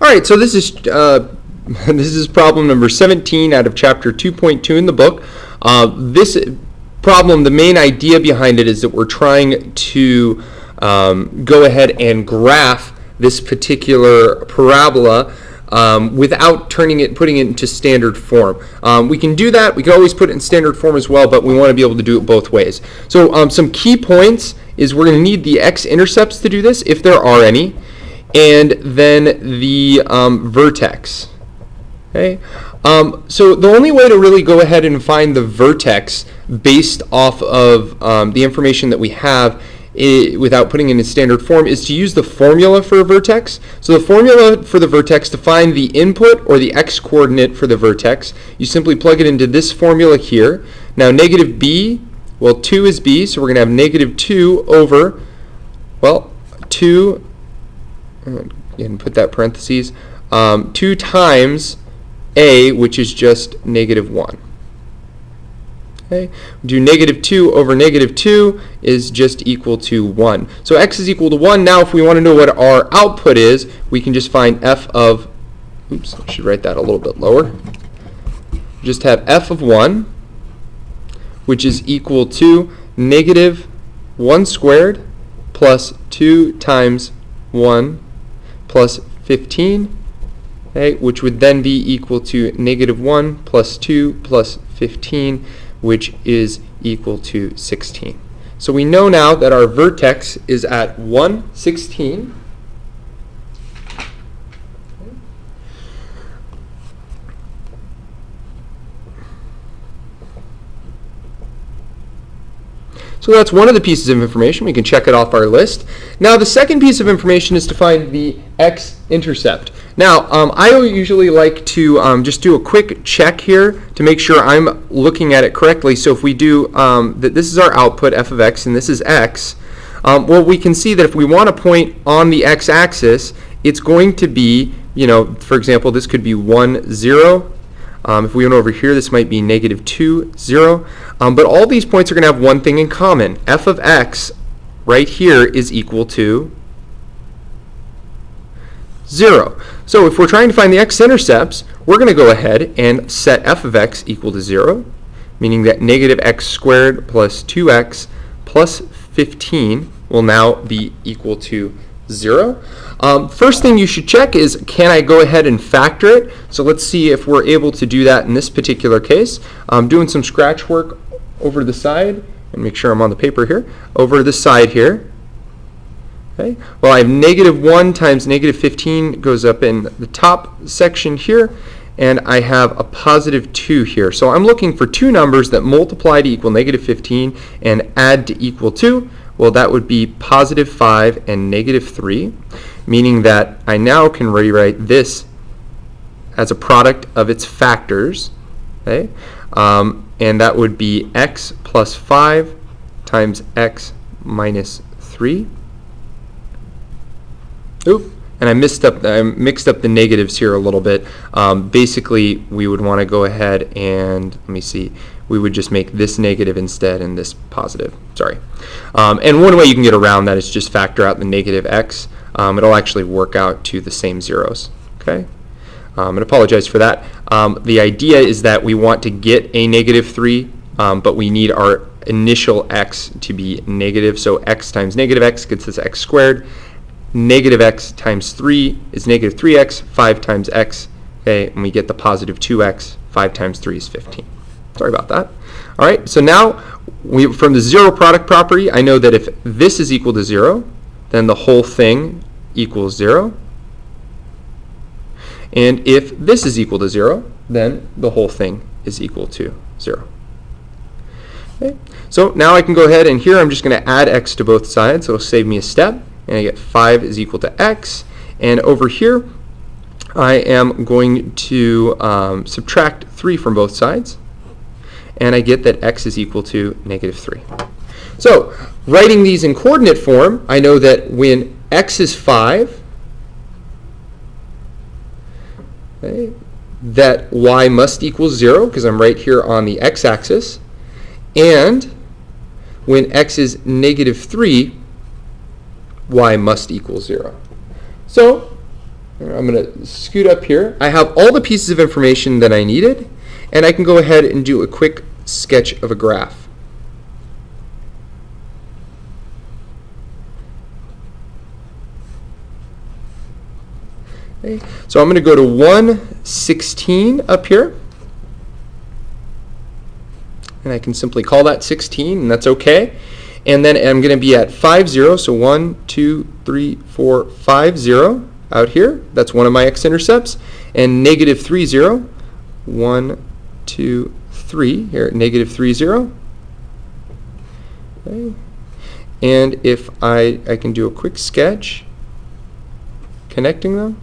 All right, so this is this is problem number 17 out of chapter 2.2 in the book. This problem, the main idea behind it is that we're trying to go ahead and graph this particular parabola without putting it into standard form. We can do that. We can always put it in standard form as well, but we want to be able to do it both ways. So some key points is we're going to need the x-intercepts to do this, if there are any, and then the vertex. Okay. So the only way to really go ahead and find the vertex based off of the information that we have without putting it in standard form is to use the formula for a vertex. So the formula for the vertex to find the input or the x-coordinate for the vertex, you simply plug it into this formula here. Now negative b, well 2 is b, so we're going to have negative 2 over, well, 2, and put that parentheses, 2 times a, which is just negative 1. Okay. Do negative 2 over negative 2 is just equal to 1. So x is equal to 1. Now if we want to know what our output is, we can just find f of, oops, I should write that a little bit lower. Just have f of 1, which is equal to negative 1 squared plus 2 times 1 plus 15, okay, which would then be equal to negative 1 plus 2 plus 15, which is equal to 16. So we know now that our vertex is at 116. So that's one of the pieces of information. We can check it off our list. Now the second piece of information is to find the x-intercept. Now I usually like to just do a quick check here to make sure I'm looking at it correctly. So if we do that, this is our output f of x and this is x. Well, we can see that if we want to point on the x-axis, it's going to be, for example, this could be 1, 0. If we went over here, this might be negative 2, 0. But all these points are going to have one thing in common. F of x right here is equal to 0. So if we're trying to find the x-intercepts, we're going to go ahead and set f of x equal to 0, meaning that negative x squared plus 2x plus 15 will now be equal to 0. First thing you should check is, can I go ahead and factor it? So let's see if we're able to do that in this particular case. I'm doing some scratch work over the side, and make sure I'm on the paper here, over the side here. Okay. Well, I have negative 1 times negative 15 goes up in the top section here, and I have a positive 2 here. So I'm looking for two numbers that multiply to equal negative 15 and add to equal 2. Well, that would be positive 5 and negative 3, meaning that I now can rewrite this as a product of its factors. Okay? And that would be x plus 5 times x minus 3. Oop, and I mixed up the negatives here a little bit. Basically, we would want to go ahead and, let me see, we would just make this negative instead and this positive. Sorry. And one way you can get around that is just factor out the negative x. It'll actually work out to the same zeros. Okay. And apologize for that. The idea is that we want to get a negative 3, but we need our initial x to be negative. So x times negative x gets us x squared. Negative x times 3 is negative 3x. 5 times x, okay, and we get the positive 2x. 5 times 3 is 15. Sorry about that. All right, so now from the zero product property, I know that if this is equal to 0, then the whole thing equals 0. And if this is equal to 0, then the whole thing is equal to 0. Okay. So now I can go ahead and here I'm just going to add x to both sides. So it'll save me a step. And I get 5 is equal to x. And over here, I am going to subtract 3 from both sides. And I get that x is equal to negative 3. So writing these in coordinate form, I know that when x is 5, okay, that y must equal 0 because I'm right here on the x-axis. And when x is negative 3, y must equal 0. So I'm going to scoot up here. I have all the pieces of information that I needed, and I can go ahead and do a quick sketch of a graph. Okay. So I'm going to go to 116 up here, and I can simply call that 16, and that's okay. And then I'm going to be at 5, 0, so 1, 2, 3, 4, 5, 0 out here. That's one of my x-intercepts. And negative 3, 0, 1, 2, 3 here at negative 3, 0. Okay. And if I can do a quick sketch connecting them.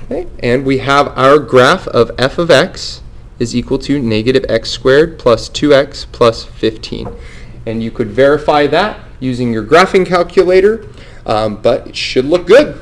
Okay. And we have our graph of f of x is equal to negative x squared plus 2x plus 15. And you could verify that using your graphing calculator, but it should look good.